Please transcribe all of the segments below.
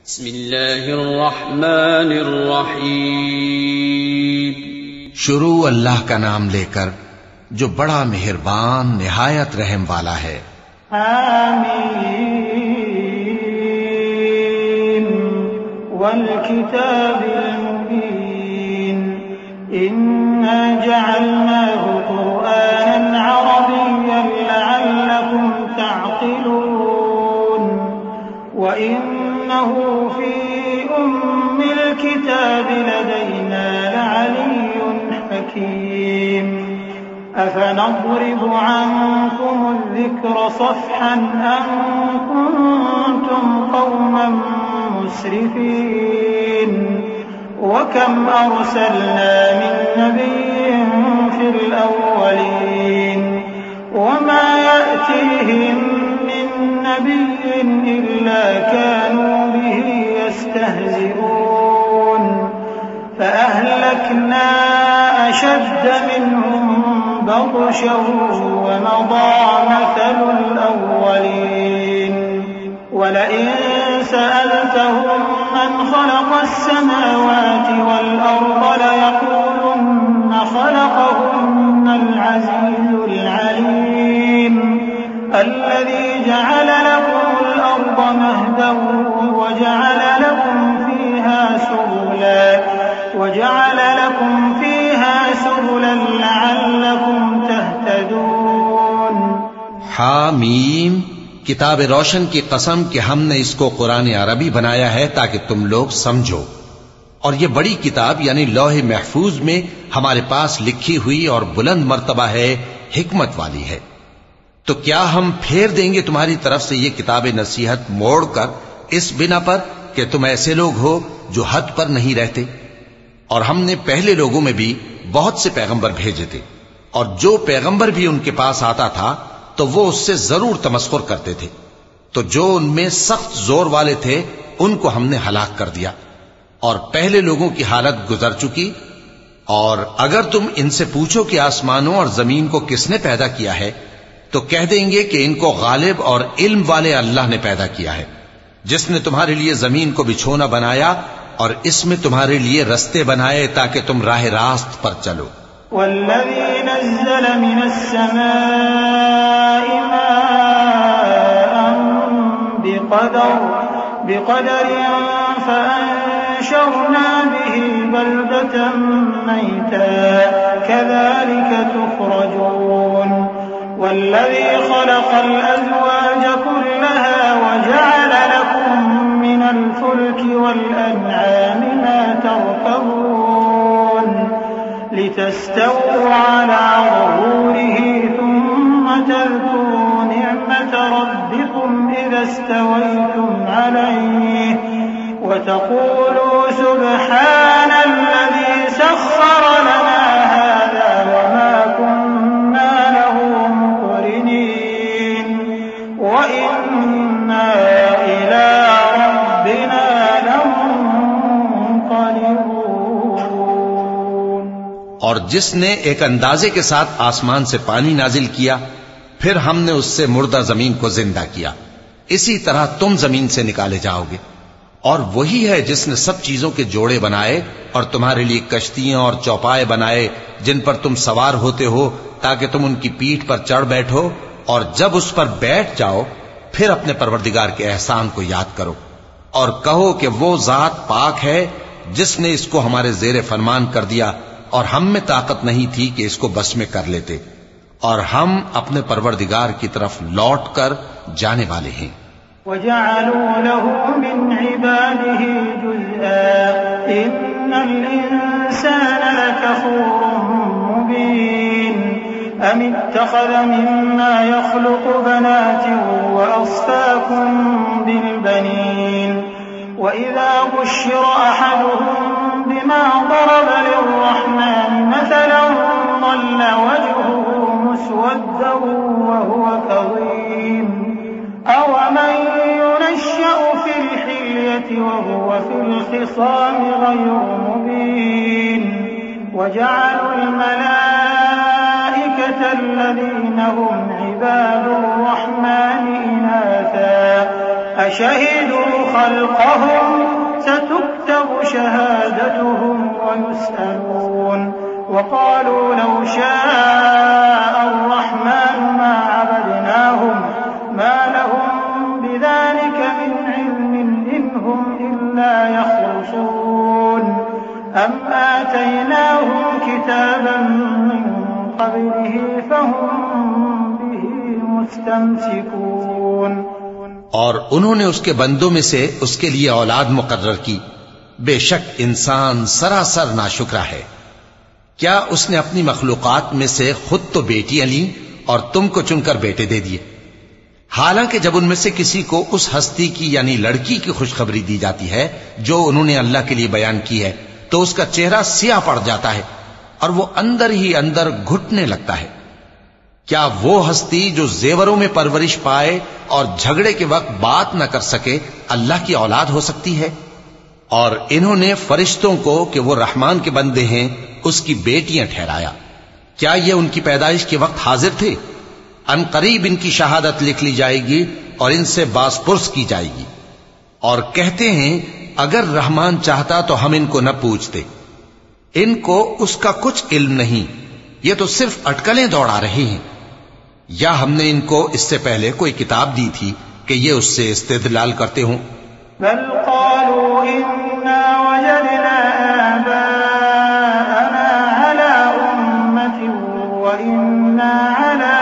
बिस्मिल्लाहिर्रहमानिर्रहीम। शुरू अल्लाह का नाम लेकर जो बड़ा मेहरबान निहायत रहम वाला है। आमीन वल किताबिल मुबीन इन्ना जअलनाहु कुरआनन अरबिय्यन लअल्लकुम तअक़िलून व इन्नहु फी उम्मिल किताबि लदैना लअलिय्युन हकीम। अफनضرب عنكم الذكر صفحا أن كنتم قوما مسرفين وكم أرسلنا من نبي في الأولين وما يأتيهم من نبي إلا كانوا به يستهزئون فأهلكنا أشد منهم بطشا ومضى مثل الأولين ولئن سألتهم من خلق السماوات والأرض ليقولن خلقهن العزيز العليم الذي جعل لكم الأرض مهدا وجعل لكم فيها سبلا لعلكم تهتدون। हामीम किताब रोशन की कसम कि हमने इसको कुरान अरबी बनाया है ताकि तुम लोग समझो। और ये बड़ी किताब यानी लौह महफूज में हमारे पास लिखी हुई और बुलंद मर्तबा है, हिकमत वाली है। तो क्या हम फेर देंगे तुम्हारी तरफ से ये किताब नसीहत मोड़कर इस बिना पर कि तुम ऐसे लोग हो जो हद पर नहीं रहते। और हमने पहले लोगों में भी बहुत से पैगंबर भेजे थे और जो पैगंबर भी उनके पास आता था तो वो उससे जरूर तमस्खुर करते थे। तो जो उनमें सख्त जोर वाले थे उनको हमने हलाक कर दिया और पहले लोगों की हालत गुजर चुकी। और अगर तुम इनसे पूछो कि आसमानों और जमीन को किसने पैदा किया है तो कह देंगे कि इनको गालिब और इल्म वाले अल्लाह ने पैदा किया है, जिसने तुम्हारे लिए जमीन को बिछोना बनाया और इसमें तुम्हारे लिए रस्ते बनाए ताकि तुम राह रास्त पर चलो। वल्लज़ी नज़्ज़ल मिनस्समाइ माअन बिक़दरिन फ़अंशरना बिही बल्दतन मैता कज़ालिक तुख़रजून। वल्लज़ी ख़लक़ल अज़वाज कुल्लहा वजअल लकुम मिनल फुल्कि वल अनआमि मा तर्कबून लितस्तवू अला ज़ुहूरिही थुम्म तज़कुरू निअमत रब्बिकुम इज़ा इस्तवैतुम अलैहि वतक़ूलू सुब्हानल्लज़ी सख़्ख़र लना हाज़ा वमा कुन्ना लहु मुक़रिनीन व इन्ना इला रब्बिना लमुन्क़लिबून। और जिसने एक अंदाजे के साथ आसमान से पानी नाजिल किया फिर हमने उससे मुर्दा जमीन को जिंदा किया, इसी तरह तुम जमीन से निकाले जाओगे। और वही है जिसने सब चीजों के जोड़े बनाए और तुम्हारे लिए कश्तियां और चौपाए बनाए जिन पर तुम सवार होते हो ताकि तुम उनकी पीठ पर चढ़ बैठो और जब उस पर बैठ जाओ फिर अपने परवरदिगार के एहसान को याद करो और कहो कि वो जात पाक है जिसने इसको हमारे जेरे फरमान कर दिया और हम में ताकत नहीं थी कि इसको बस में कर लेते। और हम अपने परवरदिगार की तरफ लौट कर जाने वाले हैं। वजअलू लहू मिन इबादिही जुज़आ इन्नल इंसान लकफूरुन मुबीन अम इत्तख़ज़ मिम्मा यख़्लुक़ु बनातिन व अस्फ़ाकुम बिल बनीन व इज़ा बुश्शिर अहदुहुम बिमा ضرب लिर्रहमान मसलन ظل वजहुहु मुस्वद्दन वहुव कज़ीम अवमन युनश्शअ फ़िल हिल्यति वहुव फ़िल ख़िसाम ग़ैरु मुबीन वजअलुल मलाइकत الذين هم عباد الرحمن إناثا أشهدوا خلقهم शहादतुहुम व युसअलून वक़ालू लौ शाअ अर्रहमानु मा अबदनाहुम मा लहुम बिज़ालिका मिन इल्मिन इन हुम इल्ला यख़रुसून अम आतैनाहुम किताबन मिन क़ब्लिही फ़हुम बिही मुस्तमसिकून। और उन्होंने उसके बंदों में से उसके लिए औलाद मुकर्रर की। बेशक इंसान सरासर नाशुक्रा है। क्या उसने अपनी मखलूकात में से खुद तो बेटियां ली और तुमको चुनकर बेटे दे दिए? हालांकि जब उनमें से किसी को उस हस्ती की यानी लड़की की खुशखबरी दी जाती है जो उन्होंने अल्लाह के लिए बयान की है, तो उसका चेहरा सियाह पड़ जाता है और वो अंदर ही अंदर घुटने लगता है। क्या वो हस्ती जो जेवरों में परवरिश पाए और झगड़े के वक्त बात न कर सके अल्लाह की औलाद हो सकती है? और इन्होंने फरिश्तों को कि वो रहमान के बंदे हैं उसकी बेटियां ठहराया। क्या ये उनकी पैदाइश के वक्त हाजिर थे? अनकरीब इनकी शहादत लिख ली जाएगी और इनसे बासपुर्स की जाएगी। और कहते हैं अगर रहमान चाहता तो हम इनको न पूछते। इनको उसका कुछ इल्म नहीं, ये तो सिर्फ अटकलें दौड़ा रहे हैं। या हमने इनको इससे पहले कोई किताब दी थी कि ये उससे इस्तिदलाल करते हों? बल क़ालू इन्ना वजदना आबाअना अला उम्मतिन व इन्ना अला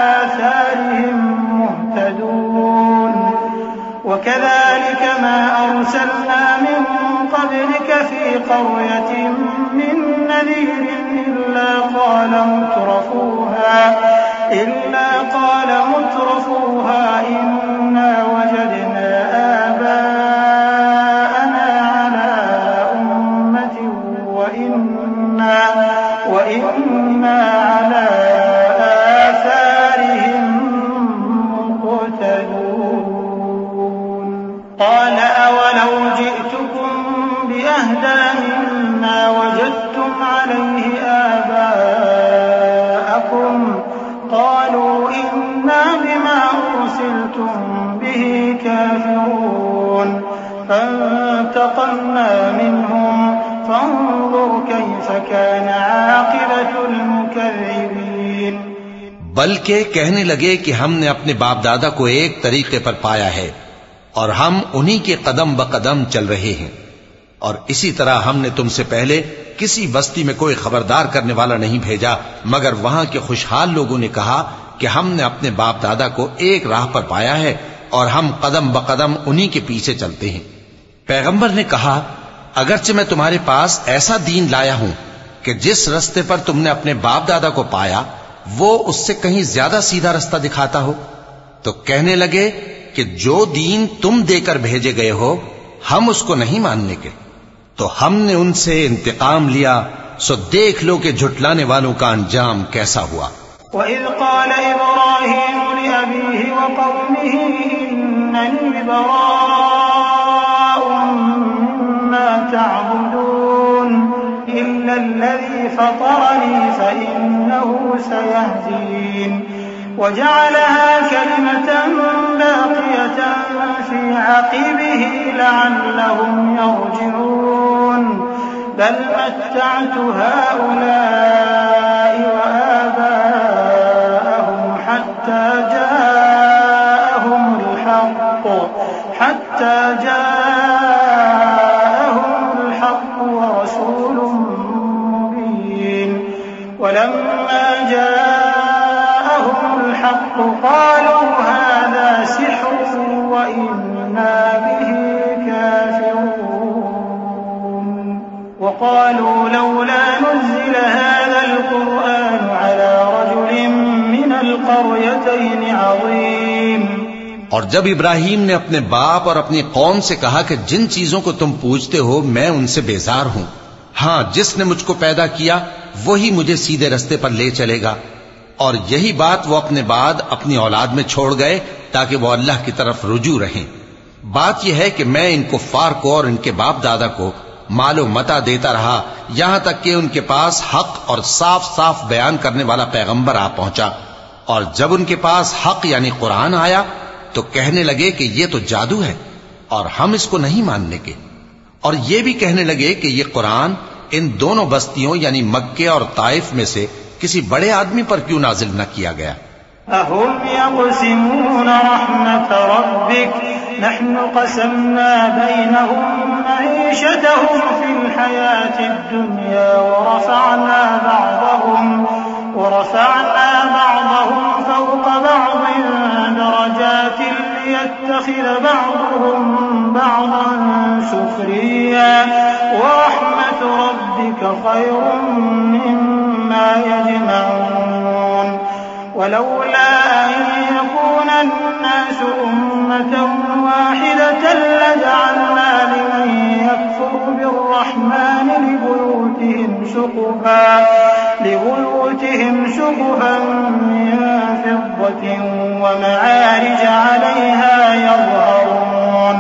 आसारिहिम मुहतदून व कज़ालिक मा अरसलना मिन क़ब्लिक फ़ी क़र्यतिन मिन नज़ीरिन इल्ला क़ाल मुत्रफूहा इन्ना वजदना आबाअना अला उम्मतिन व इन्ना अला आसारिहिम मुक़तदून। क़ाल अवलौ जि'तुकुम बिअहदा मिम्मा वजदतुम अलैहि आबाअकुम क़ालू इन्ना बिमा उर्सिलतुम बिही काफ़िरून फ़ंतक़म्ना मिन्हुम फ़ंज़ुर कैफ़ कान आक़िबतुल मुकज़्ज़िबीन। बल्कि कहने लगे कि हमने अपने बाप दादा को एक तरीके पर पाया है और हम उन्हीं के कदम ब कदम चल रहे हैं। और इसी तरह हमने तुमसे पहले किसी बस्ती में कोई खबरदार करने वाला नहीं भेजा मगर वहां के खुशहाल लोगों ने कहा कि हमने अपने बाप दादा को एक राह पर पाया है और हम कदम ब कदम उन्हीं के पीछे चलते हैं। पैगंबर ने कहा अगरचे मैं तुम्हारे पास ऐसा दीन लाया हूं कि जिस रास्ते पर तुमने अपने बाप दादा को पाया वो उससे कहीं ज्यादा सीधा रास्ता दिखाता हो, तो कहने लगे कि जो दीन तुम देकर भेजे गए हो हम उसको नहीं मानने के। तो हमने उनसे इंतकाम लिया, सो देख लो कि झुटलाने वालों का अंजाम कैसा हुआ। वइज़ क़ाल इब्राहीम लिअबीहि व क़ौमिहि इन्ननी बराअुम मिम्मा तअबुदून इल्ला अल्लज़ी फ़तरनी फ़इन्नहु सयहदीन वजअलहा कलिमतन बाक़ियतन फ़ी अक़िबिही लअल्लहुम यरजिऊन बल मत्तअतु हाउलाइ व आबाअहुम हत्ता जाअहुमुल हक़्क़ु व रसूलुम मुबीन वलम्मा जाअहुमुल हक़्क़ु क़ालू हाज़ा सिह्रुन व इन्ना बिही काफ़िरून वक़ालू लौला नुज़्ज़िल हाज़ल क़ुरआन अला रजुलिन मिनल क़र्यतैन अज़ीम। और जब इब्राहीम ने अपने बाप और अपनी कौम से कहा कि जिन चीजों को तुम पूजते हो मैं उनसे बेजार हूं, हां जिसने मुझको पैदा किया वही मुझे सीधे रास्ते पर ले चलेगा। और यही बात वो अपने बाद अपनी औलाद में छोड़ गए ताकि वो अल्लाह की तरफ रुजू रहें। बात यह है कि मैं इन कुफ्फार को और इनके बाप दादा को मालो मता देता रहा यहां तक कि उनके पास हक और साफ साफ बयान करने वाला पैगंबर आ पहुंचा। और जब उनके पास हक यानी कुरान आया तो कहने लगे कि ये तो जादू है और हम इसको नहीं मानने के। और ये भी कहने लगे कि ये कुरान इन दोनों बस्तियों यानी मक्के और ताइफ में से किसी बड़े आदमी पर क्यों नाजिल न किया गया? अहुम यक़सिमून रहमत रब्बिक नहनु क़समना बैनहुम मईशतहुम फिल हयातिद दुनिया व रफ़अना बअदहुम फ़ौक़ बअदिन दरजातिन लियत्तख़िज़ बअदुहुम बअदन सुख़रिय्या व रहमतु रब्बिक ख़ैरुम मिम्मा यजमऊन वलौला अन यकून अन्नास उम्मतन वाहिदतन लजअलना लिमन यकफुरु बिर्रहमान लिबुयूतिहिम सुक़ुफan min फिद्दतिन वमआरिज अलैहा यظहरून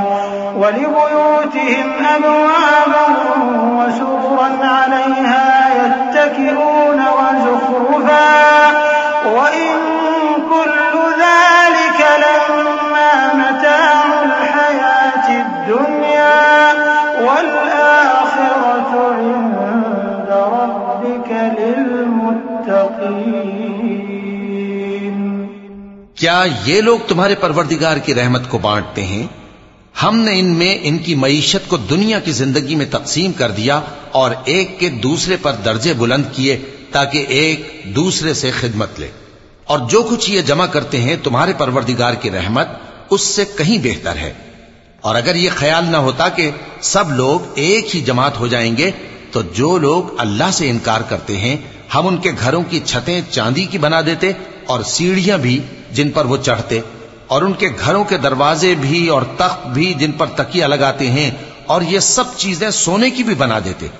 वलिबुयूतिहिम अबवाबन वसुरुरन अलैहा यत्तकिऊन वज़ुख़रुफा वइन कुल्लु ज़ालिक लम्मा मताउल हयातिद दुनिया वल आखिरतु इंद रब्बिक लिलमुत्तक़ीन। क्या ये लोग तुम्हारे परवरदिगार की रहमत को बांटते हैं? हमने इनमें इनकी मईशत को दुनिया की जिंदगी में तकसीम कर दिया और एक के दूसरे पर दर्जे बुलंद किए ताकि एक दूसरे से खिदमत ले। और जो कुछ ये जमा करते हैं तुम्हारे परवरदिगार की रहमत उससे कहीं बेहतर है। और अगर ये ख्याल न होता कि सब लोग एक ही जमात हो जाएंगे तो जो लोग अल्लाह से इनकार करते हैं हम उनके घरों की छतें चांदी की बना देते और सीढ़ियां भी जिन पर वो चढ़ते और उनके घरों के दरवाजे भी और तख्त भी जिन पर तकिया लगाते हैं और ये सब चीजें सोने की भी बना देते।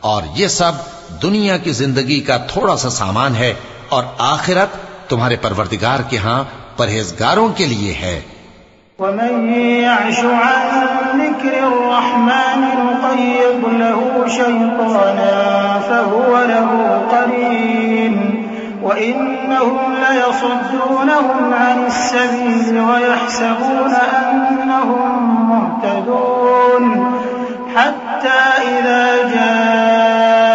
और ये सब दुनिया की जिंदगी का थोड़ा सा सामान है और आखिरत तुम्हारे परवरदिगार के हां परहेजगारों के लिए है। वमन यअश अन ज़िक्रिर्रहमान नुक़य्यिद लहू शैतानन फ़हुव लहू क़रीन वइन्नहुम लयसुद्दूनहुम अनिस्सबील वयहसबून अन्नहुम मुहतदून हत्ता इज़ा जाअना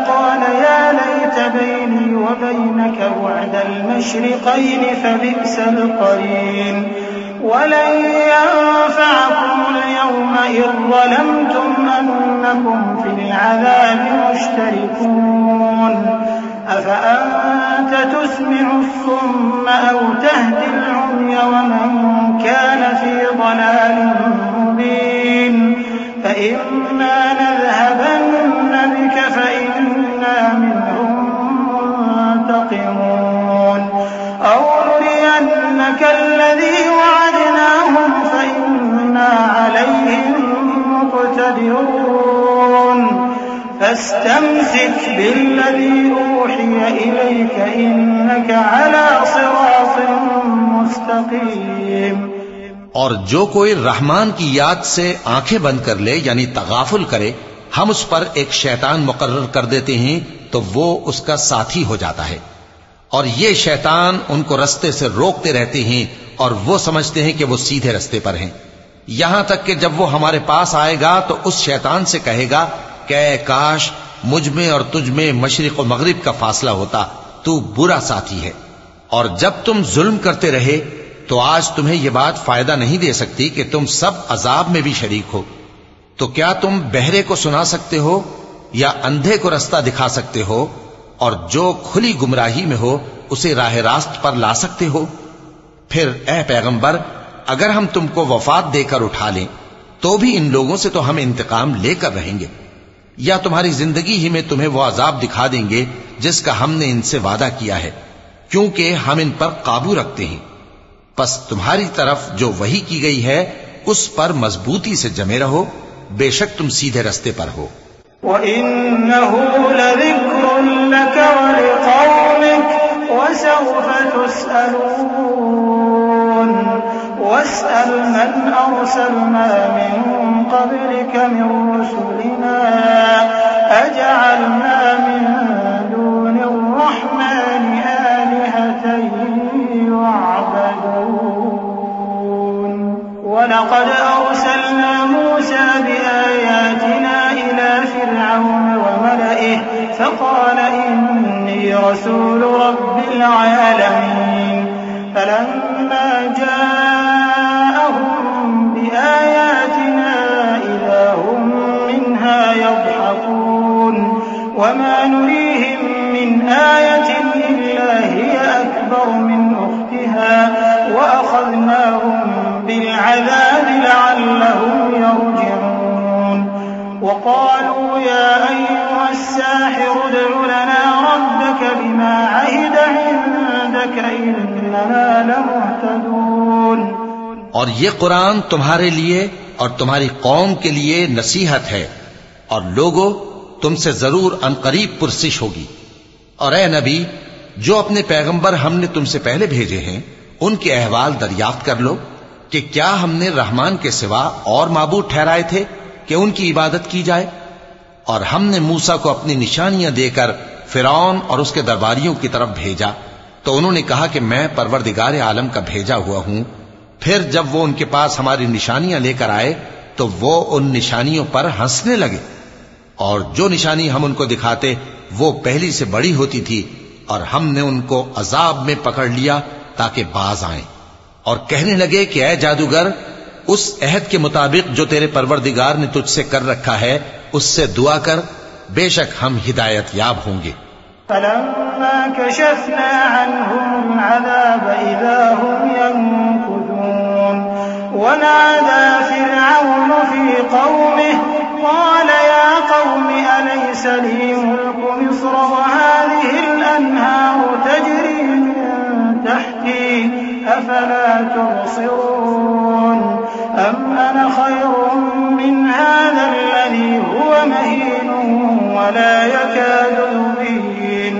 क़ाल या लैत बैनी वबैनक बु'दल मशरिक़ैन फबि'सल क़रीन वलन यंफ़अकुमुल यौमा इज़ ज़लमतुम अन्नकुम फ़िल अज़ाबि मुश्तरिकून अफ़अन्त तुस्मि'ु الصُّمَّ أَوْ تَهْدِي الْعُمْيَ وَمَن كَانَ فِي ضَلَالٍ مُّبِينٍ فَإِمَّا نَذْهَبَنَّ بِكَ فَإِنَّا مِنْهُم مُّنتَقِمُونَ أَوْ نُرِيَنَّكَ الَّذِي وَعَدْنَاهُمْ فَإِنَّا عَلَيْهِم مُّقْتَدِرُونَ فاستمسك بالذي أوحي إليك إنك على صراط मुस्तकीम। और जो कोई रहमान की याद से आंखें बंद कर ले यानी तगाफुल करे हम उस पर एक शैतान मुकर्रर कर देते हैं तो वो उसका साथी हो जाता है और ये शैतान उनको रास्ते से रोकते रहते हैं और वो समझते हैं कि वो सीधे रास्ते पर हैं। यहां तक कि जब वो हमारे पास आएगा तो उस शैतान से कहेगा कि काश मुझ में और तुझ में मशरिक और मगरिब का फासला होता, तू बुरा साथी है। और जब तुम जुल्म करते रहे तो आज तुम्हें यह बात फायदा नहीं दे सकती कि तुम सब अजाब में भी शरीक हो। तो क्या तुम बहरे को सुना सकते हो या अंधे को रास्ता दिखा सकते हो और जो खुली गुमराही में हो उसे राह रास्त पर ला सकते हो? फिर ए पैगंबर, अगर हम तुमको वफात देकर उठा लें तो भी इन लोगों से तो हम इंतकाम लेकर रहेंगे या तुम्हारी जिंदगी ही में तुम्हें वो अजाब दिखा देंगे जिसका हमने इनसे वादा किया है, क्योंकि हम इन पर काबू रखते हैं। बस तुम्हारी तरफ जो वही की गई है उस पर मजबूती से जमे रहो, बेशक तुम सीधे रास्ते पर हो। वइन्नहु लज़िक्रुन लक वलिक़ौमिक वसौफ तुसअलून वस्अल मन अरसलना मिन क़ब्लिक मिन रुसुलिना अजअलना मिन दूनिर रहमानि आलिहतन युअबदून वलक़द अरसलना मूसा बिआयातिना और ये कुरान तुम्हारे लिए और तुम्हारी कौम के लिए नसीहत है, और लोगों तुमसे जरूर अनकरीब पुरसिश होगी। और ए नबी, जो अपने पैगंबर हमने तुमसे पहले भेजे हैं उनके अहवाल दरियाफ्त कर लो कि क्या हमने रहमान के सिवा और माबूद ठहराए थे कि उनकी इबादत की जाए। और हमने मूसा को अपनी निशानियां देकर फिरौन और उसके दरबारियों की तरफ भेजा, तो उन्होंने कहा कि मैं परवरदिगार आलम का भेजा हुआ हूं। फिर जब वो उनके पास हमारी निशानियां लेकर आए तो वो उन निशानियों पर हंसने लगे, और जो निशानी हम उनको दिखाते वो पहली से बड़ी होती थी, और हमने उनको अजाब में पकड़ लिया ताकि बाज आएं। और कहने लगे कि ऐ जादूगर, उस अहद के मुताबिक जो तेरे परवरदिगार ने तुझसे कर रखा है उससे दुआ कर, बेशक हम हिदायत याब होंगे। फलम्मा कशफना अन्हुम अज़ाब इज़ा हुम यनकुसून वनादा फिरऔन फी कौमिहि क़ाल या कौमि अलैस ली मुल्कु मिस्र वहाज़िहिल अन्हारु तजरी मिन तहती अफला तुबसिरून अम अना खैरुम मिन हाज़ा हुवा महीन वला यकादु युबीन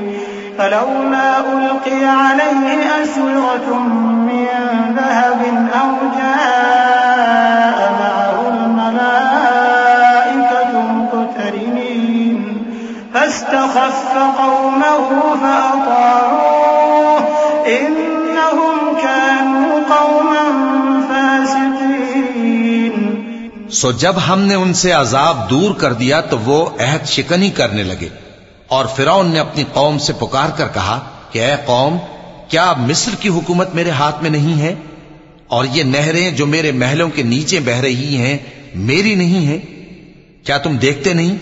फलौला उल्क़िया अलैहि अस्विरतुम मिन ज़हबिन औ जाअ मअहुल मलाइकतु मुक़्तरिनीन फस्तख़फ़्फ़ कौमहु फ़अताऊह इन्नहुम कानू कौमन फ़ासिक़ीन। सो जब हमने उनसे अजाब दूर कर दिया तो वो अहद शिकनी करने लगे, और फिरौन ने अपनी कौम से पुकार कर कहा कि ऐ कौम, क्या मिस्र की हुकूमत मेरे हाथ में नहीं है, और ये नहरें जो मेरे महलों के नीचे बह रही हैं मेरी नहीं है? क्या तुम देखते नहीं?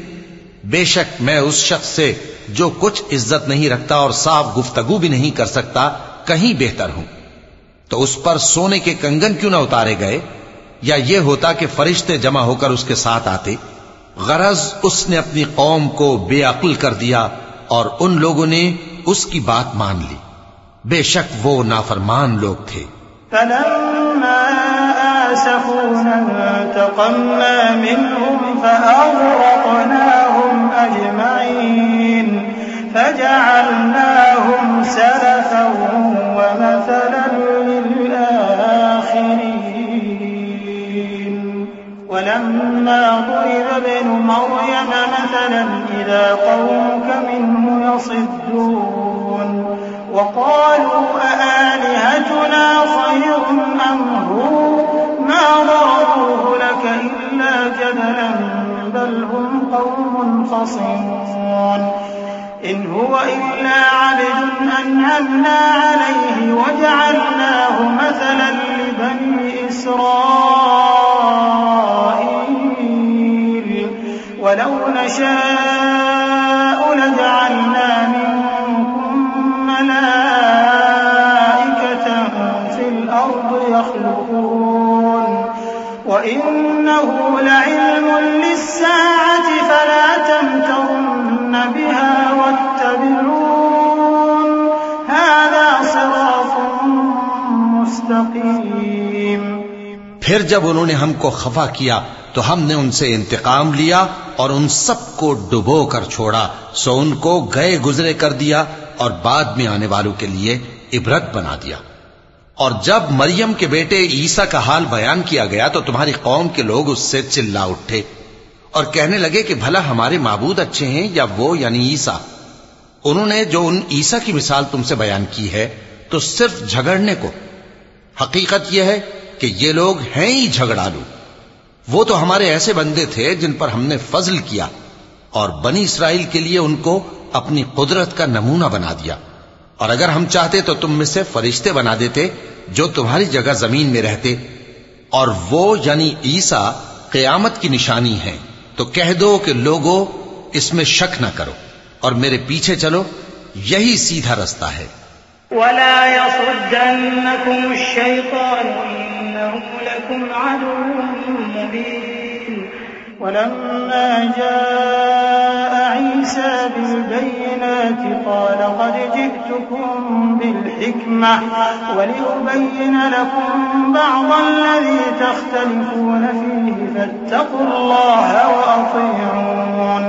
बेशक मैं उस शख्स से जो कुछ इज्जत नहीं रखता और साफ गुफ्तगू भी नहीं कर सकता कहीं बेहतर हूं। तो उस पर सोने के कंगन क्यों न उतारे गए, या ये होता कि फरिश्ते जमा होकर उसके साथ आते। गरज उसने अपनी कौम को बेअक्ल कर दिया और उन लोगों ने उसकी बात मान ली। बेशक वो नाफरमान लोग थे। फलम्मा आसफूना इंतक़म्ना मिनहुम फअग़रक़नाहुम अजमईन फजअलनाहुम सलफन व मसलन लिलआखिरीन वलम्मा ضرب ابن مريم مثلا إذا قومك منه يصدون وقالوا أآلهتنا خير أم هو ما ضربوه لك إلا جدلا بل هم قوم خصمون إن هو إلا عبد أنعمنا عليه وجعلناه مثلا لبني إسرائيل ولو نشاء لجعلنا منكم ملائكة في الأرض يخلقون وإنه لعلم للساعة فلا تمترن بها واتبعون هذا صراط मुस्तकीम। फिर जब उन्होंने हमको खफा किया तो हमने उनसे इंतकाम लिया और उन सबको डुबो कर छोड़ा, सो उनको गए गुजरे कर दिया और बाद में आने वालों के लिए इबरत बना दिया। और जब मरियम के बेटे ईसा का हाल बयान किया गया तो तुम्हारी कौम के लोग उससे चिल्ला उठे और कहने लगे कि भला हमारे माबूद अच्छे हैं या वो यानी ईसा। उन्होंने जो उन ईसा की मिसाल तुमसे बयान की है तो सिर्फ झगड़ने को। हकीकत यह है कि ये लोग हैं ही झगड़ालू। वो तो हमारे ऐसे बंदे थे जिन पर हमने फजल किया और बनी इसराइल के लिए उनको अपनी कुदरत का नमूना बना दिया। और अगर हम चाहते तो तुम में से फरिश्ते बना देते जो तुम्हारी जगह जमीन में रहते, और वो यानी ईसा क़यामत की निशानी है। तो कह दो कि लोगों इसमें शक न करो और मेरे पीछे चलो, यही सीधा रास्ता है। वला यसुद्दन्नकुम अश-शैतानु इन्नहु लकुम अदुव्वुन मुबीन। वलम्मा जाअ ईसा बिलबय्यिनात क़ाल क़द जि'तुकुम बिलहिक्मह वलिउबय्यिन लकुम बअदल्लज़ी तख्तलिफून फ़ीहि फत्तक़ुल्लाह वअतीऊन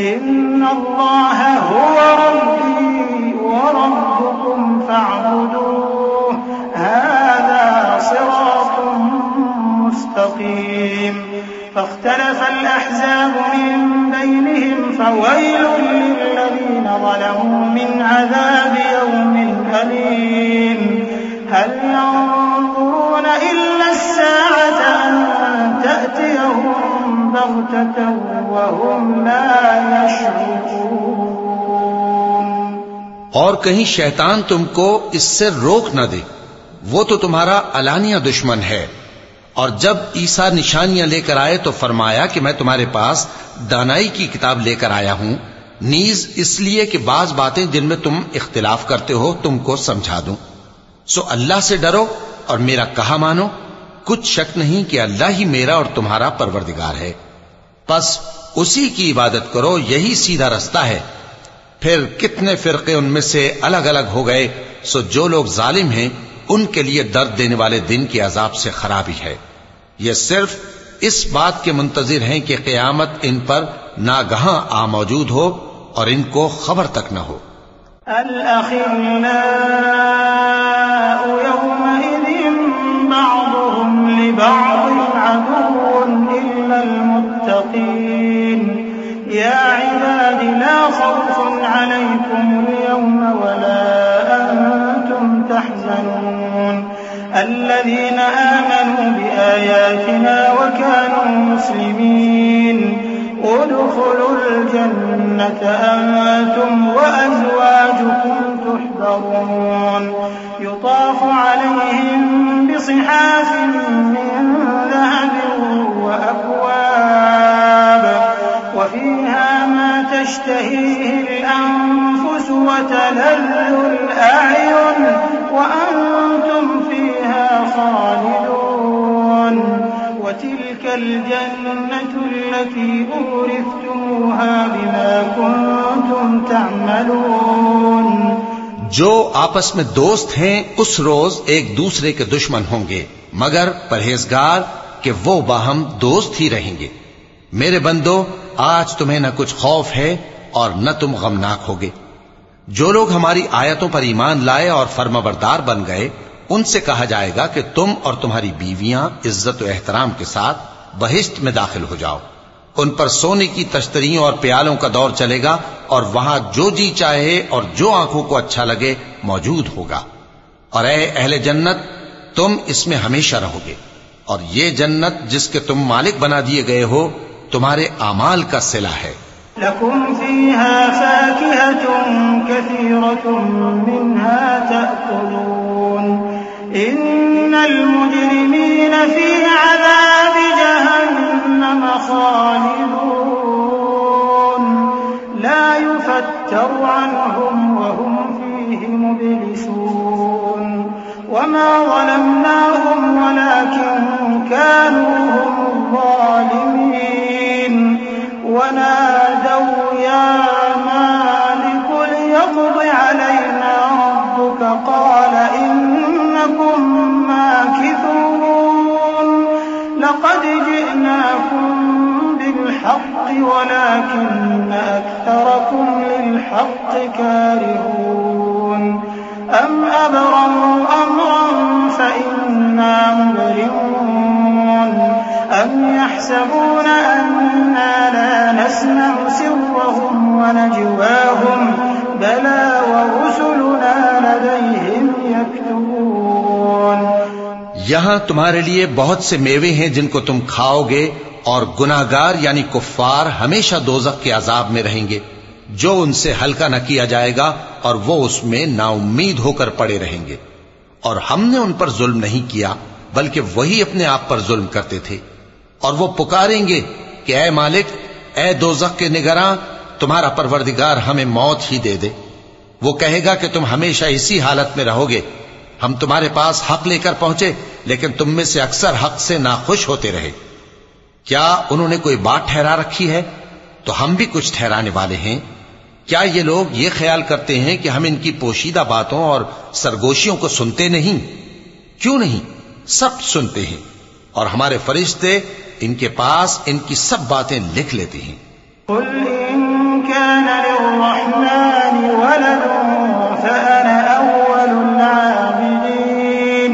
इन्नल्लाह हुवा रब्बी व रब्बुकुम फ़अबुदूह हाज़ा सिरातुम मुस्तक़ीम فاختلف الأحزاب من بينهم فويل للذين ظلموا من عذاب يوم أليم هل ينظرون إلا الساعة أن تأتيهم بغتة وهم لا يشعرون। और कहीं शैतान तुमको इससे रोक न दे, वो तो तुम्हारा अलानिया दुश्मन है। और जब ईसा निशानियां लेकर आए तो फरमाया कि मैं तुम्हारे पास दानाई की किताब लेकर आया हूं, नीज इसलिए कि बाज बातें जिनमें तुम इख्तिलाफ करते हो तुमको समझा दूं। सो अल्लाह से डरो और मेरा कहा मानो, कुछ शक नहीं कि अल्लाह ही मेरा और तुम्हारा परवरदिगार है। बस उसी की इबादत करो, यही सीधा रास्ता है। फिर कितने फिरके उनमें से अलग अलग हो गए। सो जो लोग जालिम हैं उनके लिए दर्द देने वाले दिन के अजाब से खराबी है। ये सिर्फ इस बात के मुंतजिर हैं कि क़यामत इन पर नागहां आ मौजूद हो और इनको खबर तक न हो। अल-अखिल्लाउ यौमइज़िन बअदुहुम लिबअदिन अदुव्वुन इल्लल मुत्तक़ीन या इबादी ला खौफुन अलैकुमुल यौम वला अंतुम तहज़नून الذين آمنوا بآياتنا وكانوا مسلمين ادخلوا الجنة أنتم وأزواجكم تحبرون يطاف عليهم بصحاف من ذهب وأكواب وفيها ما تشتهيه الأنفس وتلذ الأعين وأنتم فيها خالدون وتلك الجنة التي أورثتموها بما كنتم تعملون। जो आपस में दोस्त हैं उस रोज एक दूसरे के दुश्मन होंगे, मगर परहेजगार कि वो बाहम दोस्त ही रहेंगे। मेरे बंदो, आज तुम्हें न कुछ खौफ है और न तुम गमनाक होगे। जो लोग हमारी आयतों पर ईमान लाए और फर्माबरदार बन गए, उनसे कहा जाएगा कि तुम और तुम्हारी बीवियां इज्जत और एहतराम के साथ बहिश्त में दाखिल हो जाओ। उन पर सोने की तश्तरियों और प्यालों का दौर चलेगा और वहां जो जी चाहे और जो आंखों को अच्छा लगे मौजूद होगा। और ऐ अहले जन्नत, तुम इसमें हमेशा रहोगे। और ये जन्नत जिसके तुम मालिक बना दिए गए हो, तुम्हारे आमाल का सिला है। लकुम फीहा फाकिहतुन कसीरतुन मिन्हा तअकुलून इन्नल मुजरिमीन फी अज़ाबि जहन्नम खालिदून ला युफत्तरु अन्हुम वहुम फीहि मुब्लिसून वमा ज़लमनाहुम वलाकिन कानू हुमुज़ ज़ालिमीन वनादौ या मालिक लियक़्दि अलैना रब्बुक क़ाल इन्नकुम माकिथून लक़द जि'नाकुम बिल्हक़्क़ि वलाकिन्न अक्थरकुम लिल्हक़्क़ि कारिहून अम अबरमू अम्रन फ़इन्ना मुबरिमून अम यहसबून अन्ना ला नस्मअ सिर्रहम वनजवाहम बला वरुसुलुना लदैहिम यक्तुबून। यहां तुम्हारे लिए बहुत से मेवे हैं जिनको तुम खाओगे, और गुनाहगार यानी कुफ्फार हमेशा दोज़ख के अजाब में रहेंगे, जो उनसे हल्का न किया जाएगा और वो उसमें नाउम्मीद होकर पड़े रहेंगे। और हमने उन पर जुल्म नहीं किया, बल्कि वही अपने आप पर जुल्म करते थे। और वो पुकारेंगे कि ऐ मालिक, ऐ दोज़ख के निगरां, तुम्हारा परवरदिगार हमें मौत ही दे दे। वो कहेगा कि तुम हमेशा इसी हालत में रहोगे। हम तुम्हारे पास हक लेकर पहुंचे, लेकिन तुम में से अक्सर हक से नाखुश होते रहे। क्या उन्होंने कोई बात ठहरा रखी है? तो हम भी कुछ ठहराने वाले हैं। क्या ये लोग ये ख्याल करते हैं कि हम इनकी पोशीदा बातों और सरगोशियों को सुनते नहीं? क्यों नहीं, सब सुनते हैं और हमारे फरिश्ते इनके पास इनकी सब बातें लिख लेते हैं। कुल इन कान लिर्रहमानि वलदुन फअना अव्वलुल आबिदीन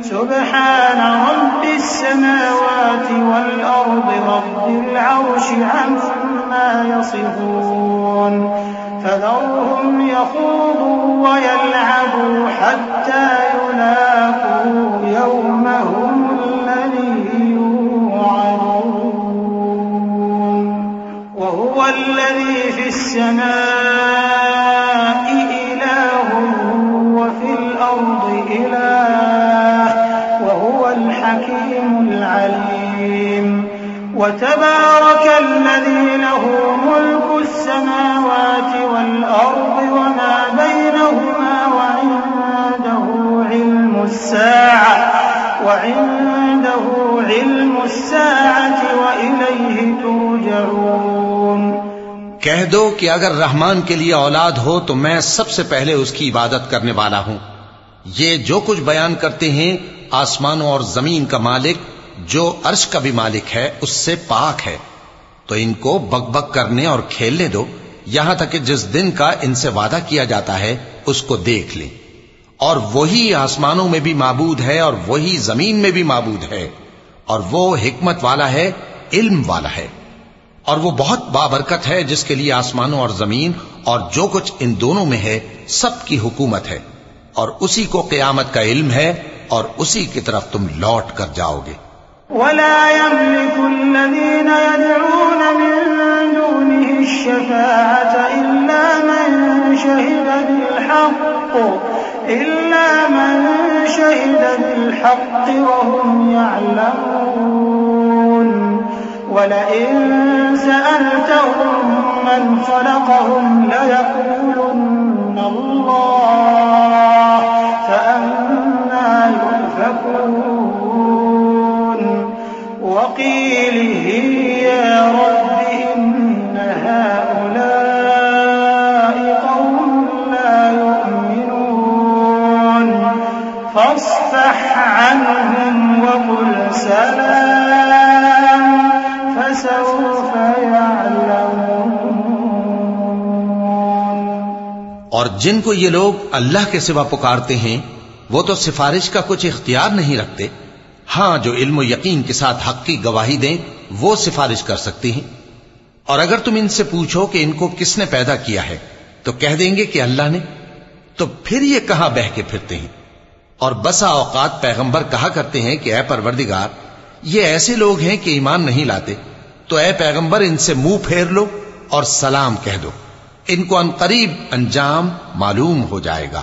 सुब्हान रब्बिस समावाति वल अर्दि रब्बिल अर्शि अम्मा यसिफून फदरहुम यखूदू व यलअबू हत्ता युलाकू यौमहुम الذي يوعدون وهو الذي في السماء إله وفي الأرض إله وهو الحكيم العليم وتبارك الذي له ملك السماوات والأرض وما بينهما وعنده علم الساعة وإليه ترجعون। कह दो कि अगर रहमान के लिए औलाद हो तो मैं सबसे पहले उसकी इबादत करने वाला हूं। ये जो कुछ बयान करते हैं आसमानों और जमीन का मालिक जो अर्श का भी मालिक है उससे पाक है। तो इनको बकबक करने और खेलने दो यहां तक कि जिस दिन का इनसे वादा किया जाता है उसको देख लें। और वही आसमानों में भी माबूद है और वही जमीन में भी माबूद है और वो हिकमत वाला है, इल्म वाला है और वो बहुत बाबरकत है जिसके लिए आसमानों और जमीन और जो कुछ इन दोनों में है सबकी हुकूमत है और उसी को क़यामत का इल्म है और उसी की तरफ तुम लौट कर जाओगे। वला यमलिकुल्लज़ीन यदऊन मिन दूनिहि अश्शफ़ाअत इल्ला मन शहिद बिलहक़्क़ वहुम यअलमून वलइन सअलतहुम मन ख़लक़हुम लयक़ूलुन्न अल्लाह फअन्ना युफ़कून वक़ीलिहि या रब्बि इन्न हाउलाइ क़ौमुन ला यु'मिनून फ़ास्फ़ह अन्हुम वक़ुल सलाम फसौफ़ यअलमून। और जिनको ये लोग अल्लाह के सिवा पुकारते हैं वो तो सिफारिश का कुछ इख्तियार नहीं रखते। हां, जो इल्म और यकीन के साथ हक की गवाही दें वो सिफारिश कर सकती हैं। और अगर तुम इनसे पूछो कि इनको किसने पैदा किया है तो कह देंगे कि अल्लाह ने। तो फिर ये कहां बह के फिरते हैं। और बसा औकात पैगंबर कहा करते हैं कि ऐ परवरदिगार, ये ऐसे लोग हैं कि ईमान नहीं लाते, तो ऐ पैगंबर इनसे मुंह फेर लो और सलाम कह दो, इनको अनकरीब अंजाम मालूम हो जाएगा।